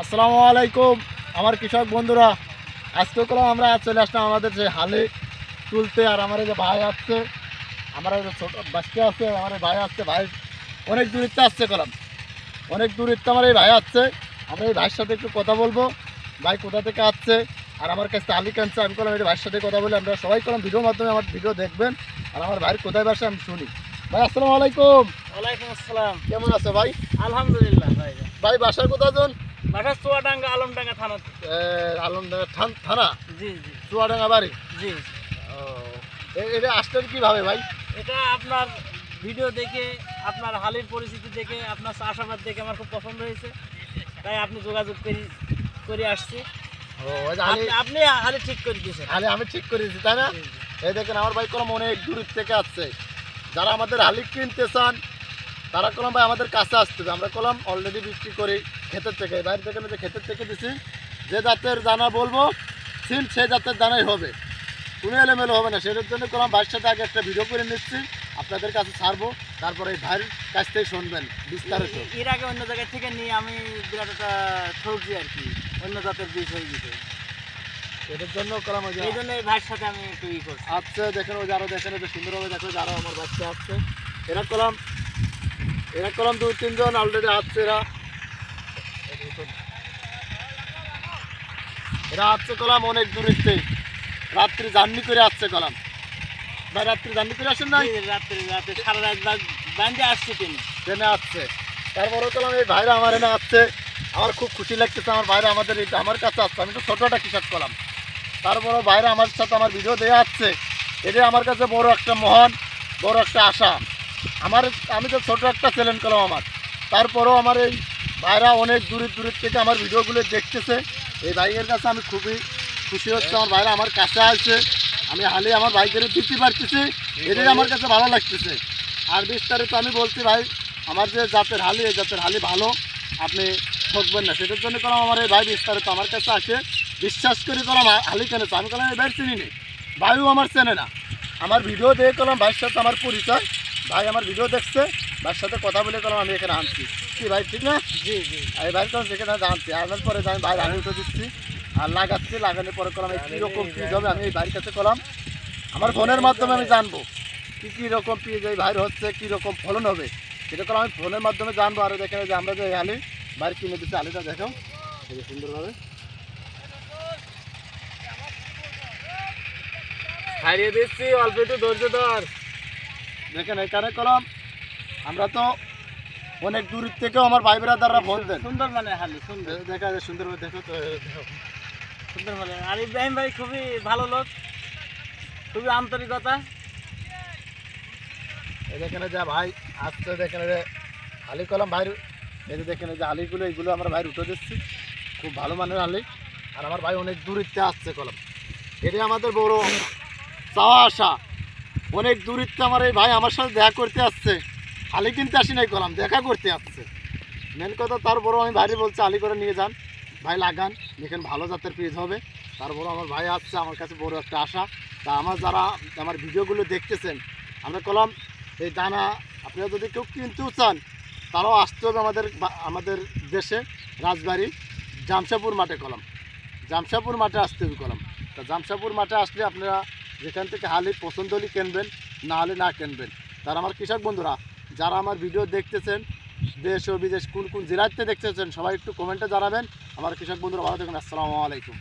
আসসালামু আলাইকুম আমার কৃষক বন্ধুরা। আজকে কলম আমরা চলে আসলাম আমাদের যে হালে তুলতে। আর আমার এই যে ভাই আসছে, আমার যে ছোটো বাচ্চা আছে, আমার এই ভাই আসছে। ভাই অনেক দূরত্বে আসছে কলম, অনেক দূরত্বে আমার এই ভাই আসছে। আমরা এই ভাইয়ের সাথে একটু কথা বলবো, ভাই কোথা থেকে আসছে আর আমার কাছে আলি কানছে। আমি কলম এই ভাইয়ের সাথে কথা বলি, আমরা সবাই কলম ভিডিওর মাধ্যমে আমার ভিডিও দেখবেন আর আমার ভাইয়ের কোথায় বাসে আমি শুনি। ভাই আসসালামু আলাইকুম। ওয়ালাইকুম আসসালাম। কেমন আছে ভাই? আলহামদুলিল্লাহ ভাই। ভাই বাসার কোথায় জন? বাসা চুয়াডাঙ্গা আলমডাঙ্গা থানা। আলমডাঙ্গা থানা, জি জি চুয়াডাঙ্গা বাড়ি। জি। ও, এটা আসলেন কীভাবে ভাই? এটা আপনার ভিডিও দেখে, আপনার হালের পরিস্থিতি দেখে, আপনার চাষাবাদ দেখে আমার খুব পছন্দ হয়েছে, তাই আপনি যোগাযোগ করে আসছি। ও, এই যে হালি আপনি হালে ঠিক করে দিয়েছেন। হালি আমি ঠিক করে দিচ্ছি, তাই না? জি, জি। এই দেখেন আমার ভাই কলম অনেক দূর থেকে আসছে। যারা আমাদের হালি কিনতে চান তারা কলম ভাই আমাদের কাছে আসতে হবে। আমরা কলম অলরেডি বিক্রি করি ক্ষেতের থেকে। বাইরে থেকে যে ক্ষেতের থেকে দিছি, যে জাতের দানা বলবো সিম সে জাতের দানাই হবে, কোনো এলোমেলো হবে না। সেটার জন্য কলম ভাইয়ের সাথে আগে একটা ভিডিও করে নিচ্ছি, আপনাদের কাছে ছাড়বো, তারপরে এই ভাইয়ের কাছ থেকে শুনবেন বিস্তারিত। এর আগে অন্য জায়গা থেকে নিয়ে আমি বিরাট একটা ঠকছি আর কি, অন্য জাতের বীজ হয়ে গেছে। এটার জন্য কলম ওই যে এই জন্য এই ভাইয়ের সাথে আমি একটু করছি। আসছে, দেখেন ওই যে আরও দেখেন এটা সুন্দরভাবে দেখো, যারা আমার বাচ্চা আসছে এরা কলম 2-3 জন অলরেডি আসছে। এরা আসছে কলম অনেক দূরত্বে, রাত্রি জার্নি করে আসছে কলম। ভাই রাত্রি জার্নি করে আসেন নাই? রাতে সারা রাত বান্ধে আসছে তিনি ট্রেনে আসছে। তারপরে কলম এই ভাইরা আমার এনে আসছে, আমার খুব খুশি লাগতেছে। আমার ভাইরা আমাদের আমার কাছে আসছে, আমি তো ছোটো একটা কৃষক কলাম, তারপরেও ভাইরা আমার সাথে আমার ভিডিও দেওয়া আসছে। এটা আমার কাছে বড় একটা মহান, বড় একটা আশা। আমি তো ছোটো একটা চ্যালেঞ্জ করলাম আমার, তারপরেও আমার এই ভাইরা অনেক দূরের থেকে আমার ভিডিওগুলো দেখতেছে। এই ভাইয়ের কাছে আমি খুবই খুশি হচ্ছে। আমার ভাইরা আমার কাছে আসছে, আমি হালে আমার ভাইদের দিতে পারতেছি, এটাই আমার কাছে ভালো লাগতেছে। আর বিস্তারিত আমি বলছি ভাই, আমার যে জাতের হালি, এই জাতের হালি ভালো, আপনি ঠকবেন না। সেটার জন্য করলাম আমার এই ভাই বিস্তারিত আমার কাছে আসে, বিশ্বাস করে করলাম হালি কেনেছে। আমি করলাম এই ভাই চিনি নি, ভাইও আমার চেনে না। আমার ভিডিও দিয়ে করলাম ভাইয়ের সাথে আমার পরিচয়, ভাই আমার ভিডিও দেখছে, ভাইয়ের সাথে কথা বলে করলাম আমি এখানে আনছি। কি ভাই ঠিক না? জি জি। এই ভাই করলাম সেখানে আনছি, আনার পরে আমি ভাই আমি উঠে দিচ্ছি আর লাগাচ্ছি। লাগানোর পরে করলাম এই কীরকম পিস হবে আমি এই ভাইয়ের কাছে করলাম আমার ফোনের মাধ্যমে আমি জানবো কী রকম পিস এই ভাইয়ের হচ্ছে, কীরকম ফলন হবে সেটা করলাম আমি ফোনের মাধ্যমে জানবো। আর দেখেন যে আমরা যে আলি বাইরে কিনে দিচ্ছি, আলিটা দেখো এই যে সুন্দরভাবে হারিয়ে দিচ্ছি, অল্প একটু ধৈর্য ধর। দেখেন এখানে কলম আমরা তো অনেক দূর থেকেও আমার ভাই ব্রাদাররা ফোন দেন। সুন্দর মানে হালি সুন্দর দেখা যায় সুন্দরভাবে দেখো তো, দেখো সুন্দর মানে। আর ইব্রাহিম ভাই খুবই ভালো লোক, খুবই আন্তরিকতা। এই দেখেন যে ভাই আসছে, দেখেন যে আলি কলম ভাই, এই যে দেখেন যে আলিগুলো এইগুলো আমরা ভাই উঠে দিচ্ছি, খুব ভালো মানের আলি। আর আমার ভাই অনেক দূরিত্বে আসছে কলম, এটাই আমাদের বড় চাওয়া আশা। অনেক দূরিত্বে আমার এই ভাই আমার সাথে দেখা করতে আসছে, আলি কিনতে আসি নাই কলম দেখা করতে আসছে মেন কথা। তারপরও আমি ভাইরে বলছি আলি করে নিয়ে যান, ভাই লাগান, দেখেন ভালো জাতের পিস হবে। তারপরও আমার ভাই আসছে, আমার কাছে বড় একটা আশা। তা আমার যারা আমার ভিডিওগুলো দেখতেছেন, আমরা কলম এই দানা আপনারা যদি কেউ কিনতেও চান তারাও আসতে হবে আমাদের দেশে রাজবাড়ি জামশাপুর মাঠে কলম, জামশাপুর মাঠে আসতে হবে কলম। তা জামশাপুর মাঠে আসলে আপনারা যেখান থেকে হালি পছন্দ হলে কিনবেন, না হলে না কিনবেন। তার আমার কৃষক বন্ধুরা যারা আমার ভিডিও দেখতেছেন দেশ ও বিদেশ কোন কোন জেলাতে দেখতেছেন, সবাই একটু কমেন্টে জানাবেন। আমার কৃষক বন্ধুরা ভালো থাকুন। আসসালামু আলাইকুম।